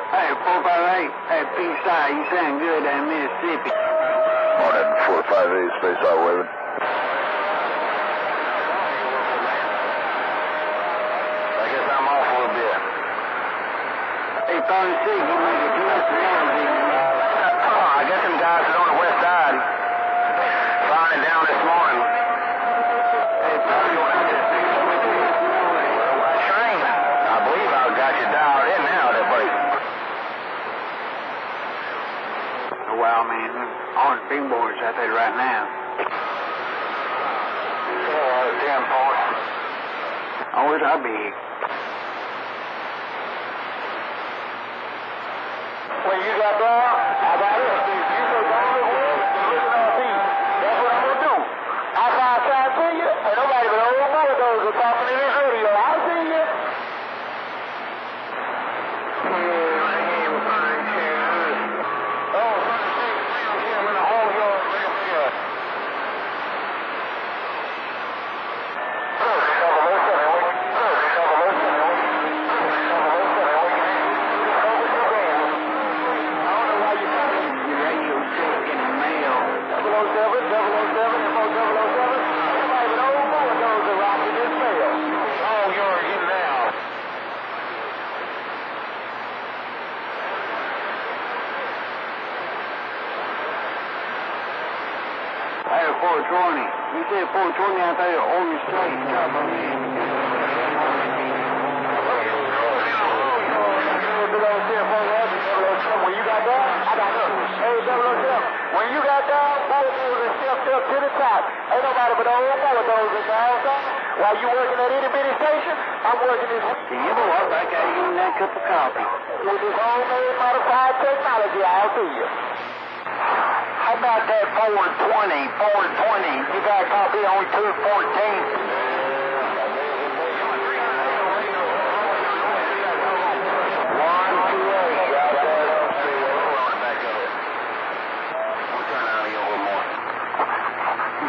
Hey, 458, hey, P-Side, you sound good in Mississippi. Morning, 458, Space Out Waving. I guess I'm off a little bit. Hey, 36, you make a good analogy. I got some guys that on the west side flying it down this morning. Hey, 36, That train, I believe I got you dialed in now, that break. the WildMan, on the big boards out there right now. 10 points. Oh, it's our big. When you got down, I got it. You go down the way, listen on me. That's what I'm going to do. After I try to see you, and nobody but old BullDozer talking in this radio. I'll see you. Hey, 420. You said 420 out there on the street. Stop on in. When you got down, I got up. Hey, 007. When you got down, BullDozer stepped up to the top. Ain't nobody but old BullDozer down, son. While you working at any bitty station, I'm working this. See, you know what? I got you that cup of coffee. With this homemade modified technology, I'll see you. How about that forward 20? You got a copy on 214.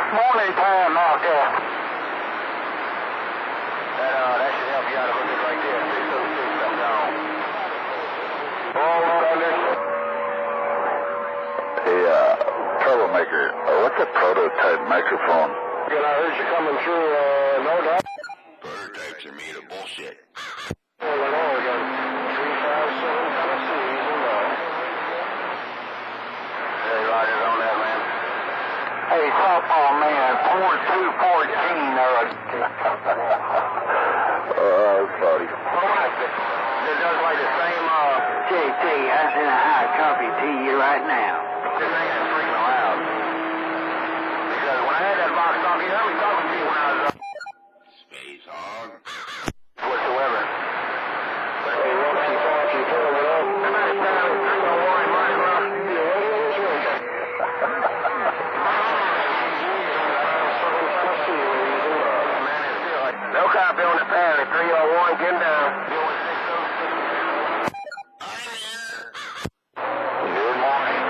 Morning time out there. That should help you out a little bit right there. 606, I'm down. Hey, troublemaker, what's a prototype microphone? I heard you coming through, no doubt. Prototypes are made of bullshit. Illinois, we got 357 Tennessee's and Hey, Roger's on that, man. Hey, SoftballMan, 4214, Sorry. It does like the same, JT, I sent a hot copy to you right now. this thing is freaking loud. Because when I had that box talk, you heard me talking to you when I was Space hog. whatsoever. But if you look, she thought you told it up. And I found 301 micro. No copy on the pad at 301, get down. Good morning.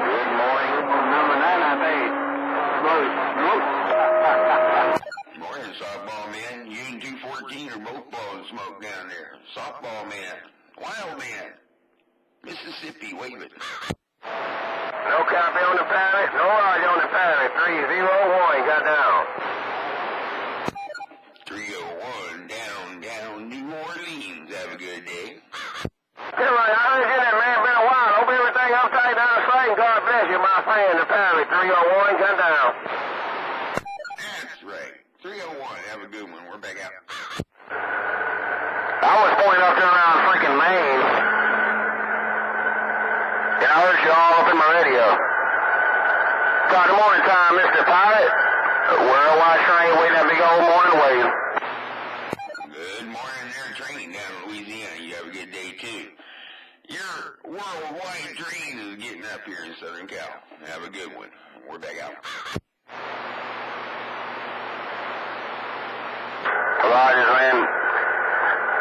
Good morning. Number 9, I made. Morning, SoftballMan. You and 214 are both blowing smoke down there. SoftballMan. WildMan. Mississippi, wave it. No copy on the pad. No lodge on the pad. 301, got down. 301, down, New Orleans. Have a good day. Hey, right, I heard you there, man. Been a while. Hope everything upside down straight. God bless you, my friend. The Parry 301, gun down. That's right. 301, have a good one. We're back out. I was pointing up there around freaking Maine. And I heard you all up in my radio. Top of the morning time, Mr. Pilot. Worldwide train waiting that big old morning wave. Good morning there, train down in Louisiana. You have a good day, too. Your worldwide train is getting up here in Southern Cal. Have a good one. We're back out. Roger, man.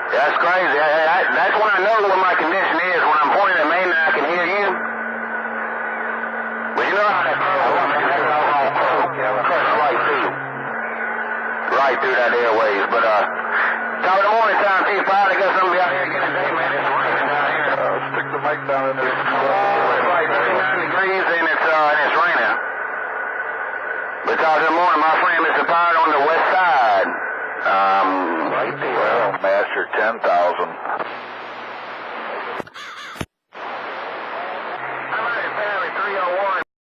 That's crazy. That's when I know what my condition is. When I'm pointing at me and I can hear you. But you know how that right through that airways. But top of the morning time, Chief Pilot, I got something out here again today, man. It's raining down here. Stick the mic down in there. It's like 39 degrees and it's raining. But top of the morning, my friend, Mr. Pilot, on the west side. Right there. Well, Master 10,000.